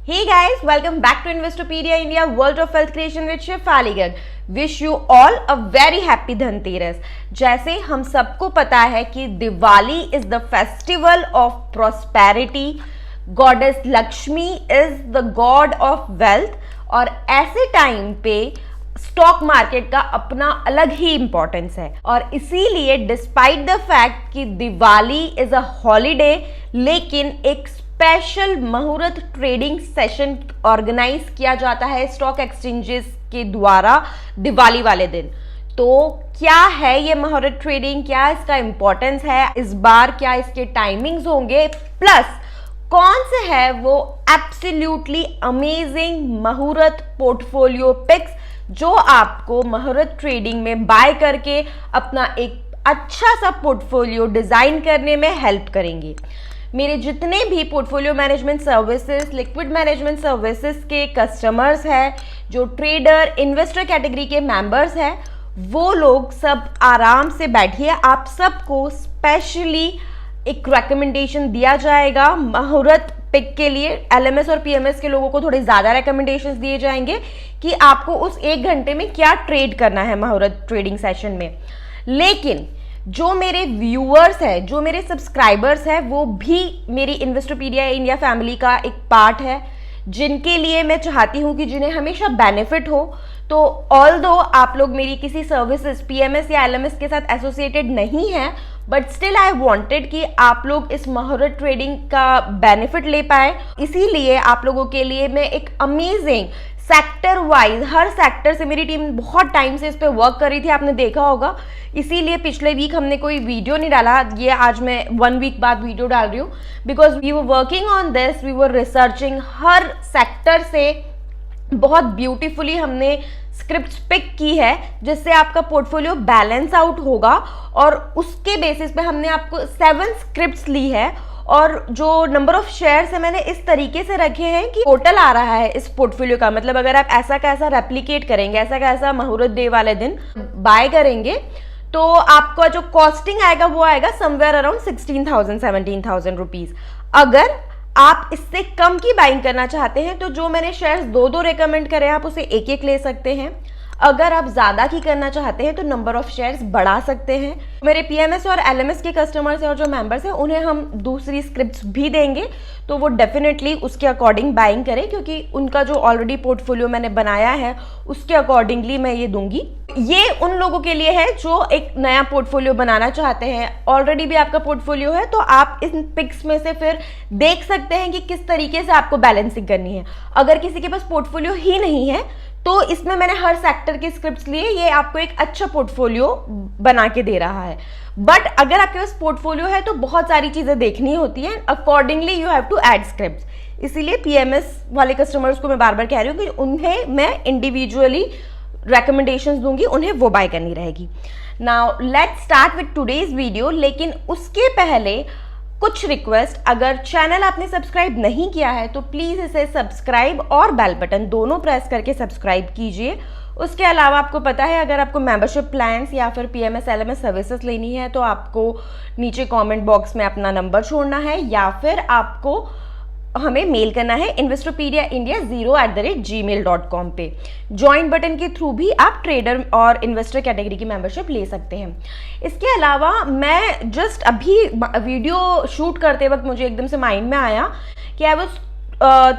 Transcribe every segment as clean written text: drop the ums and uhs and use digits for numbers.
Hey guys, welcome back to Investopedia India, World of Wealth Creation with Shefali Garg. Wish you all a very happy Dhanteras. जैसे हम सबको पता है कि Diwali is the festival of prosperity, goddess Lakshmi is the God of wealth, और ऐसे time पे stock market का अपना अलग ही इंपॉर्टेंस है। और इसीलिए डिस्पाइट द फैक्ट कि दिवाली इज अ हॉलीडे, लेकिन एक स्पेशल मुहूर्त ट्रेडिंग सेशन ऑर्गेनाइज किया जाता है स्टॉक एक्सचेंजेस के द्वारा दिवाली वाले दिन। तो क्या है ये मुहूर्त ट्रेडिंग, क्या इसका इंपॉर्टेंस है इस बार, क्या इसके टाइमिंग्स होंगे, प्लस कौन से है वो एब्सोल्युटली अमेजिंग मुहूर्त पोर्टफोलियो पिक्स जो आपको मुहूर्त ट्रेडिंग में बाय करके अपना एक अच्छा सा पोर्टफोलियो डिजाइन करने में हेल्प करेंगे। मेरे जितने भी portfolio management services, liquid management services के कस्टमर्स हैं, जो ट्रेडर इन्वेस्टर कैटेगरी के मेंबर्स हैं, वो लोग सब आराम से बैठिए। आप सबको स्पेशली एक रिकमेंडेशन दिया जाएगा मुहूर्त पिक के लिए। एलएमएस और पीएमएस के लोगों को थोड़े ज़्यादा रिकमेंडेशंस दिए जाएंगे कि आपको उस एक घंटे में क्या ट्रेड करना है मुहूर्त ट्रेडिंग सेशन में। लेकिन जो मेरे व्यूअर्स हैं, जो मेरे सब्सक्राइबर्स हैं, वो भी मेरी इन्वेस्टोपीडिया इंडिया फैमिली का एक पार्ट है, जिनके लिए मैं चाहती हूँ कि जिन्हें हमेशा बेनिफिट हो। तो ऑल्दो आप लोग मेरी किसी सर्विसेज पीएमएस या एलएमएस के साथ एसोसिएटेड नहीं है, बट स्टिल आई वांटेड कि आप लोग इस मुहूर्त ट्रेडिंग का बेनिफिट ले पाए। इसीलिए आप लोगों के लिए मैं एक अमेजिंग सेक्टर वाइज, हर सेक्टर से मेरी टीम बहुत टाइम से इस पे वर्क कर रही थी, आपने देखा होगा। इसीलिए पिछले वीक हमने कोई वीडियो नहीं डाला, ये आज मैं 1 वीक बाद वीडियो डाल रही हूँ, because we were working on this, we were researching हर सेक्टर से। बहुत ब्यूटीफुली हमने स्क्रिप्ट्स पिक की है जिससे आपका पोर्टफोलियो बैलेंस आउट होगा, और उसके बेसिस पे हमने आपको 7 स्क्रिप्ट्स ली है। और जो नंबर ऑफ शेयर्स है मैंने इस तरीके से रखे हैं कि टोटल आ रहा है इस पोर्टफोलियो का, मतलब अगर आप ऐसा का ऐसा रेप्लिकेट करेंगे, ऐसा का ऐसा मुहूर्त डे वाले दिन बाय करेंगे, तो आपका जो कॉस्टिंग आएगा वो आएगा समवेयर अराउंड 16,000 17,000 रुपीज। अगर आप इससे कम की बाइंग करना चाहते हैं तो जो मैंने शेयर्स 2 रिकमेंड करे आप उसे एक ले सकते हैं। अगर आप ज़्यादा की करना चाहते हैं तो नंबर ऑफ शेयर्स बढ़ा सकते हैं। मेरे पीएमएस और एलएमएस के कस्टमर्स हैं और जो मेंबर्स हैं उन्हें हम दूसरी स्क्रिप्ट्स भी देंगे, तो वो डेफिनेटली उसके अकॉर्डिंग बाइंग करें, क्योंकि उनका जो ऑलरेडी पोर्टफोलियो मैंने बनाया है उसके अकॉर्डिंगली मैं ये दूंगी। ये उन लोगों के लिए है जो एक नया पोर्टफोलियो बनाना चाहते हैं। ऑलरेडी भी आपका पोर्टफोलियो है तो आप इन पिक्स में से फिर देख सकते हैं कि किस तरीके से आपको बैलेंसिंग करनी है। अगर किसी के पास पोर्टफोलियो ही नहीं है तो इसमें मैंने हर सेक्टर के स्क्रिप्ट्स लिए, ये आपको एक अच्छा पोर्टफोलियो बना के दे रहा है। बट अगर आपके पास पोर्टफोलियो है तो बहुत सारी चीजें देखनी होती हैं, accordingly you have to add scripts. इसीलिए पीएमएस वाले कस्टमर्स को मैं बार बार कह रही हूँ कि उन्हें मैं इंडिविजुअली रिकमेंडेशंस दूंगी, उन्हें वो बाय करनी रहेगी। Now let's start with today's video. लेकिन उसके पहले कुछ रिक्वेस्ट, अगर चैनल आपने सब्सक्राइब नहीं किया है तो प्लीज़ इसे सब्सक्राइब और बेल बटन दोनों प्रेस करके सब्सक्राइब कीजिए। उसके अलावा आपको पता है अगर आपको मेंबरशिप प्लान्स या फिर पीएमएस एलएमएस सर्विसेज लेनी है तो आपको नीचे कमेंट बॉक्स में अपना नंबर छोड़ना है या फिर आपको हमें मेल करना है investopedia.india0@gmail.com पे। ज्वाइन बटन के थ्रू भी आप ट्रेडर और इन्वेस्टर कैटेगरी की मेंबरशिप ले सकते हैं। इसके अलावा मैं जस्ट अभी वीडियो शूट करते वक्त मुझे एकदम से माइंड में आया कि I was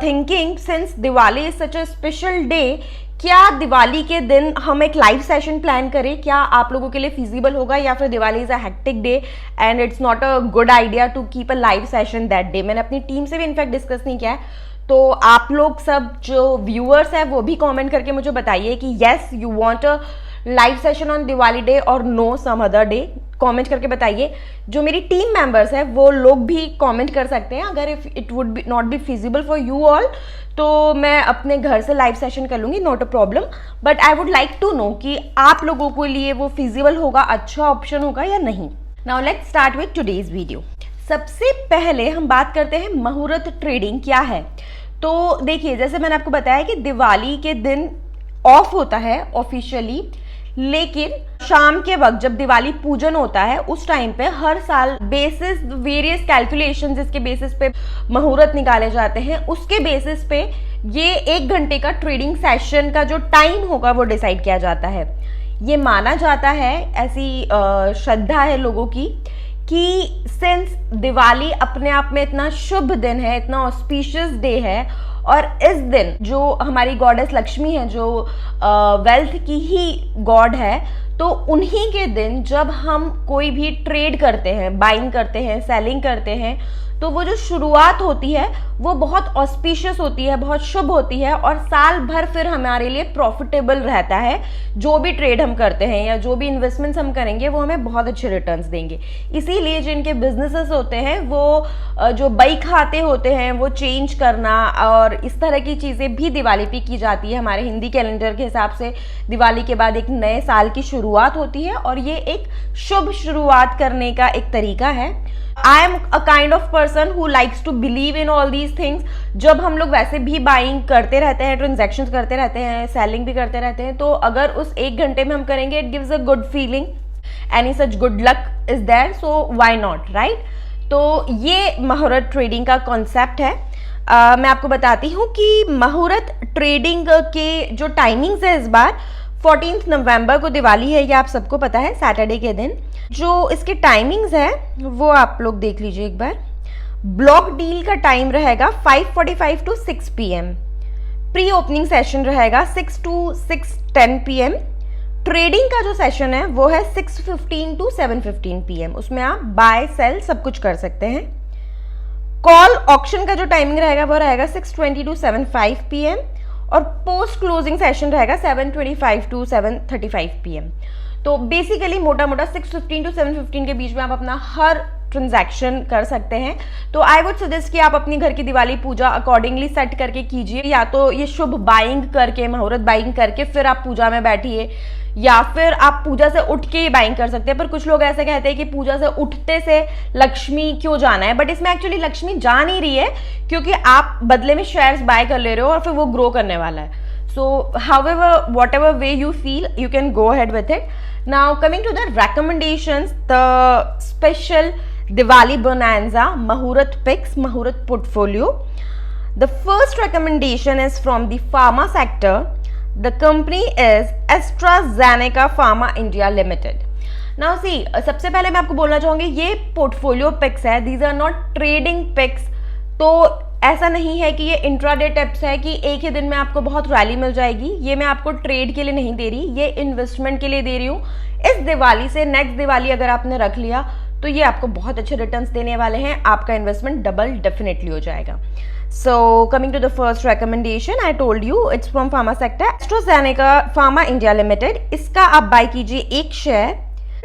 thinking since Diwali is such a special day, क्या दिवाली के दिन हम एक लाइव सेशन प्लान करें? क्या आप लोगों के लिए फिजिबल होगा, या फिर Diwali is a hectic day and it's not a good idea to keep a live session that day? मैंने अपनी टीम से भी इनफैक्ट डिस्कस नहीं किया है, तो आप लोग सब जो व्यूअर्स हैं वो भी कमेंट करके मुझे बताइए कि yes you want a live session on Diwali day और no some other day. Comment करके बताइए। जो मेरी टीम मेंबर्स हैं वो लोग भी कमेंट कर सकते हैं। अगर if it would be not be feasible for you all तो मैं अपने घर से लाइव सेशन कर लूँगी, not a problem. But I would like to know कि आप लोगों के लिए वो फिजिबल होगा, अच्छा ऑप्शन होगा या नहीं। Now let's start with today's video. सबसे पहले हम बात करते हैं मुहूर्त ट्रेडिंग क्या है। तो देखिए, जैसे मैंने आपको बताया कि दिवाली के दिन ऑफ होता है ऑफिशियली, लेकिन शाम के वक्त जब दिवाली पूजन होता है उस टाइम पे हर साल बेसिस वेरियस कैलकुलेशन जिसके बेसिस पे मुहूर्त निकाले जाते हैं, उसके बेसिस पे ये 1 घंटे का ट्रेडिंग सेशन का जो टाइम होगा वो डिसाइड किया जाता है। ये माना जाता है, ऐसी श्रद्धा है लोगों की कि सिंस दिवाली अपने आप में इतना शुभ दिन है, इतना ऑस्पिशियस डे है, और इस दिन जो हमारी गॉडेस लक्ष्मी है, जो वेल्थ की ही गॉड है, तो उन्हीं के दिन जब हम कोई भी ट्रेड करते हैं, बाइंग करते हैं, सेलिंग करते हैं, तो वो जो शुरुआत होती है वो बहुत ऑस्पिशियस होती है, बहुत शुभ होती है, और साल भर फिर हमारे लिए प्रॉफिटेबल रहता है। जो भी ट्रेड हम करते हैं या जो भी इन्वेस्टमेंट्स हम करेंगे वो हमें बहुत अच्छे रिटर्न्स देंगे। इसीलिए जिनके बिजनेसेस होते हैं वो जो बई खाते होते हैं वो चेंज करना और इस तरह की चीज़ें भी दिवाली पे की जाती है। हमारे हिंदी कैलेंडर के हिसाब से दिवाली के बाद एक नए साल की शुरुआत होती है और ये एक शुभ शुरुआत करने का एक तरीका है। I am a kind of person who likes to believe in all these things। जब हम लोग वैसे भी बाइंग करते रहते हैं, ट्रांजैक्शंस करते रहते हैं, सेलिंग भी करते रहते हैं, तो अगर उस 1 घंटे में हम करेंगे, it gives a good feeling, any such good luck is there, so why not, right. तो ये मुहूर्त ट्रेडिंग का कॉन्सेप्ट है। मैं आपको बताती हूँ कि मुहूर्त ट्रेडिंग के जो टाइमिंग्स है, इस बार 14 नवंबर को दिवाली है, ये आप सबको पता है, सैटरडे के दिन। जो इसके टाइमिंग्स है वो आप लोग देख लीजिए एक बार। ब्लॉक डील का टाइम रहेगा 5:45 to 6 PM। Pre opening session रहेगा 6 to 6:10 PM। ट्रेडिंग का जो सेशन है वो है 6:15 टू 7:15 PM। उसमें आप बाय सेल सब कुछ कर सकते हैं। कॉल ऑक्शन का जो टाइमिंग रहेगा वो रहेगा 6:20 टू 7:05 PM और पोस्ट क्लोजिंग सेशन रहेगा 7:25 टू 7:35 PM। तो बेसिकली मोटा मोटा 6:15 टू 7:15 के बीच में आप अपना हर ट्रांजैक्शन कर सकते हैं। तो आई वुड सजेस्ट कि आप अपनी घर की दिवाली पूजा अकॉर्डिंगली सेट करके कीजिए, या तो ये शुभ बाइंग करके, मुहूर्त बाइंग करके फिर आप पूजा में बैठिए, या फिर आप पूजा से उठ के ही बाइंग कर सकते हैं। पर कुछ लोग ऐसे कहते हैं कि पूजा से उठते से लक्ष्मी क्यों जाना है, बट इसमें एक्चुअली लक्ष्मी जा नहीं रही है, क्योंकि आप बदले में शेयर्स बाय कर ले रहे हो और फिर वो ग्रो करने वाला है। So however, whatever way you feel, you can go ahead with it. Now coming to the recommendations, the special Diwali Bonanza Muhurat Picks, Muhurat Portfolio. The first recommendation is from the pharma sector. The company is AstraZeneca Pharma India Limited. Now see, सबसे पहले मैं आपको बोलना चाहूँगी, ये portfolio pics है, these are not trading picks। तो ऐसा नहीं है कि ये इंट्राडे टिप्स है कि एक ही दिन में आपको बहुत रैली मिल जाएगी। ये मैं आपको ट्रेड के लिए नहीं दे रही, ये इन्वेस्टमेंट के लिए दे रही हूँ। इस दिवाली से नेक्स्ट दिवाली अगर आपने रख लिया तो ये आपको बहुत अच्छे रिटर्न्स देने वाले हैं, आपका इन्वेस्टमेंट डबल डेफिनेटली हो जाएगा। So coming to the first recommendation, I told you it's from pharma sector, AstraZeneca pharma India limited. इसका आप बाय कीजिए एक share.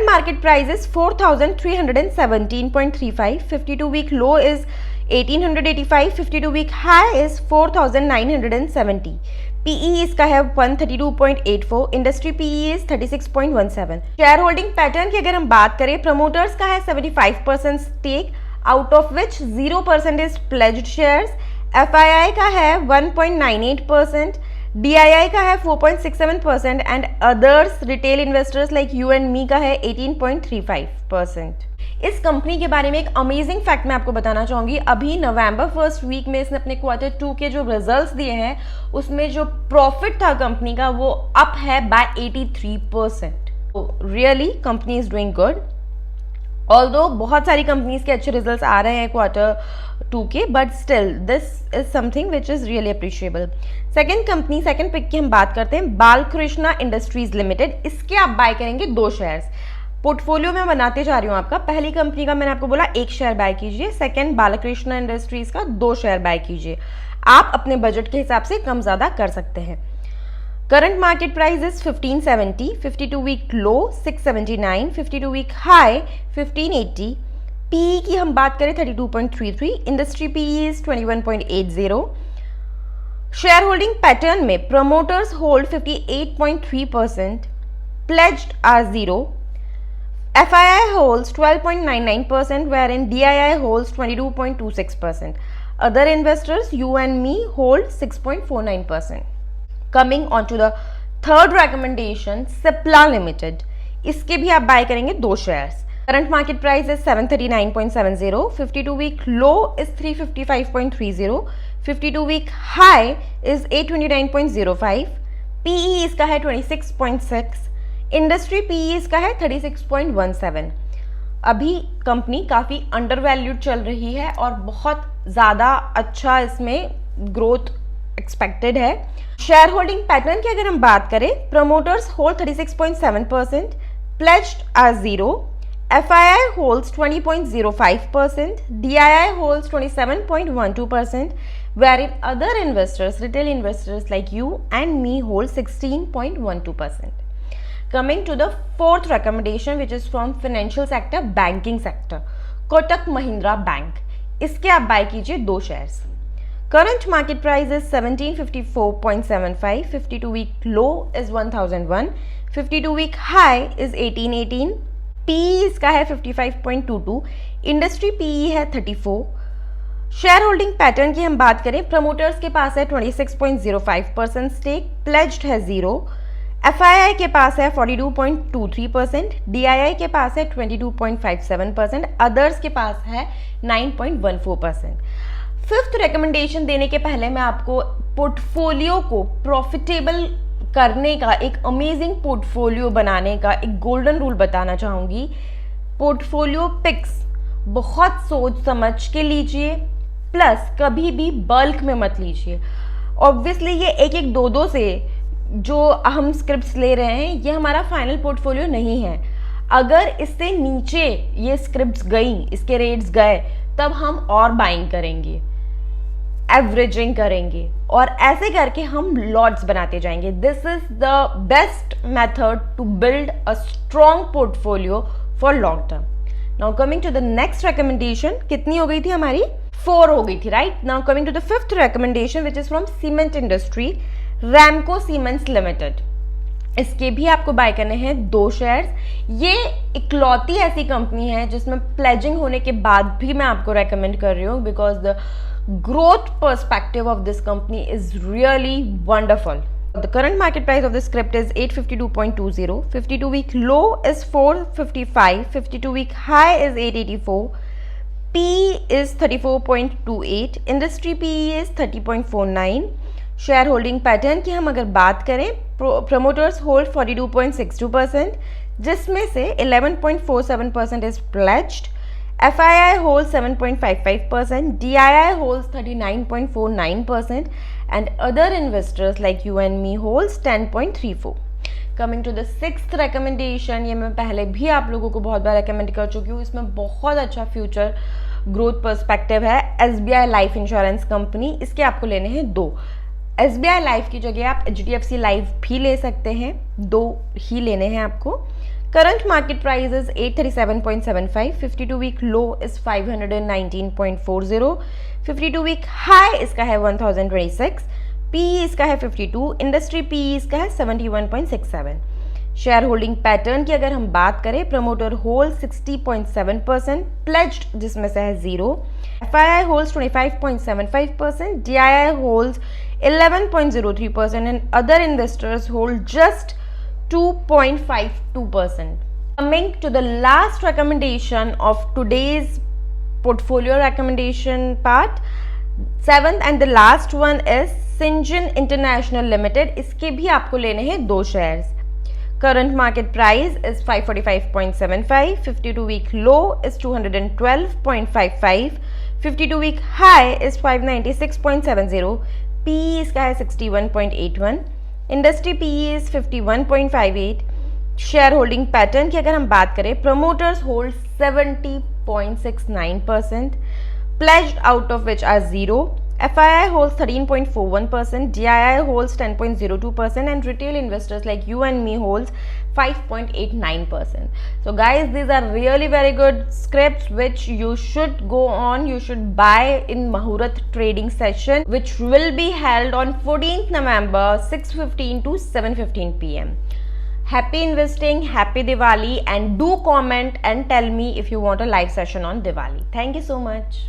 Market price is 4317.35, 52 week low is 1885, 52 week high is 4970। PE इसका है 132.84, industry PE is 36.17। Share holding pattern की अगर हम बात करें, प्रमोटर्स का है 75% stake, out of which 0% is pledged shares. FII का है 1.98%, डीआईआई का है 4.67% and others retail investors like you and me का है 18.35%। इस कंपनी के बारे में एक अमेजिंग फैक्ट मैं आपको बताना चाहूंगी। अभी नवंबर फर्स्ट वीक में इसने अपने Q2 के जो रिजल्ट्स दिए हैं उसमें जो प्रॉफिट था कंपनी का वो अप है by 83%। Really company is doing good. Although बहुत सारी कंपनीज के अच्छे रिजल्ट्स आ रहे हैं Q2 के, but still this is something which is really appreciable. Second company, second pick की हम बात करते हैं, बालकृष्णा इंडस्ट्रीज लिमिटेड। इसके आप बाय करेंगे 2 शेयर्स। पोर्टफोलियो में बनाते जा रही हूँ आपका। पहली कंपनी का मैंने आपको बोला 1 शेयर बाय कीजिए, सेकेंड बालकृष्णा इंडस्ट्रीज का 2 शेयर बाय कीजिए। आप अपने बजट के हिसाब से कम ज्यादा कर सकते हैं। Current market price is 1570, 52 week low 679, 52 week high 1580। PE की हम बात करें 32.33, industry PE is 21.80। Share holding pattern में promoters hold 58.3%, pledged are 0। FII holds 12.99%, wherein DII holds 22.26%. Other investors, you and me, hold 6.49%. Coming on to the third recommendation Cipla limited, इसके भी आप buy करेंगे 2 shares. Current market price is 739.70, 52 week low is 355.30, 52 week high is 829.05, PE इसका है 26.6, industry PE इसका है 36.17। अभी company काफ़ी अंडर वैल्यूड चल रही है और बहुत ज़्यादा अच्छा इसमें ग्रोथ एक्सपेक्टेड है। शेयर होल्डिंग पैटर्न की अगर हम बात करें, promoters hold 36.7%, pledged are 0, FII holds 20.05%, DII holds 27.12%, wherein other investors, retail investors like you and me, hold 16.12%. Coming to the fourth recommendation, which is from financial sector, banking sector, Kotak Mahindra Bank, इसके आप buy कीजिए 2 shares. Current market price is 1754.75, 52 week low is 1001, 52 week high is 1818, PE इसका है 55.22, industry PE है 34। Share holding pattern की हम बात करें, प्रमोटर्स के पास है 26.05% स्टेक, प्लेज्ड है 0, FII के पास है 42.23%, DII के पास है 22.57%, अदर्स के पास है 9.14%। फिफ्थ रिकमेंडेशन देने के पहले मैं आपको पोर्टफोलियो को प्रॉफिटेबल करने का, एक अमेजिंग पोर्टफोलियो बनाने का एक गोल्डन रूल बताना चाहूँगी। पोर्टफोलियो पिक्स बहुत सोच समझ के लीजिए, प्लस कभी भी बल्क में मत लीजिए। ऑब्वियसली ये एक एक दो से जो हम स्क्रिप्ट्स ले रहे हैं, ये हमारा फाइनल पोर्टफोलियो नहीं है। अगर इससे नीचे ये स्क्रिप्ट्स गई, इसके रेट्स गए, तब हम और बाइंग करेंगे, एवरेजिंग करेंगे और ऐसे करके हम लॉट्स बनाते जाएंगे। This is the best method to build a strong portfolio for long term. Now coming to the next recommendation, कितनी हो गई थी हमारी? 4 हो गई थी, right. Now coming to the fifth recommendation, which is from cement industry, Ramco cements limited, इसके भी आपको बाय करने हैं 2 शेयर्स। ये इकलौती ऐसी कंपनी है जिसमें प्लेजिंग होने के बाद भी मैं आपको रेकमेंड कर रही हूँ, because the growth perspective of this company is really wonderful. The current market price of this script is 852.20, 52 week low is 455, 52 week high is 884, PE is 34.28, industry PE is 30.49। Share holding pattern की हम अगर बात करें, promoters hold 42.62%, जिसमें से 11.47% is pledged, FII holds 7.55%, DII holds 39.49%, and other investors like you and me holds 10.34%. Coming to the sixth recommendation, ये मैं पहले भी आप लोगों को बहुत बार recommend कर चुकी हूँ, इसमें बहुत अच्छा फ्यूचर ग्रोथ पर्सपेक्टिव है। SBI लाइफ इंश्योरेंस कंपनी, इसके आपको लेने हैं 2। SBI लाइफ की जगह आप HDFC लाइफ भी ले सकते हैं, 2 ही लेने हैं आपको। Current market price is 837.75, 52 week low is 519.40, 52 week high इसका है 1026, PE इसका है 52, इंडस्ट्री PE इसका है 71.67। शेयर होल्डिंग पैटर्न की अगर हम बात करें, प्रमोटर होल्ड 60.7%, प्लेज्ड जिसमें से है 0, FII holds 25.75%, DII holds 11.03% and other investors hold just 2.52%. Coming to the last recommendation of today's portfolio recommendation part, 7th and the last one is Syngene International Limited, इसके भी आपको लेने हैं 2 shares. Current market price is 545.75, 52 week low is 212.55, 52 week high is 596.70, PE इसका है 61.81, industry PE is 51.58। Share holding pattern की अगर हम बात करें, promoters hold 70.69%, pledged out of which are 0, FII holds 13.41%, DII holds 10.02%, and retail investors like you and me holds 5.89%. So guys, these are really very good scripts which you should go on, you should buy in Muhurat trading session, which will be held on 14th November 6:15 to 7:15 PM. Happy investing, happy Diwali, and do comment and tell me if you want a live session on Diwali. Thank you so much.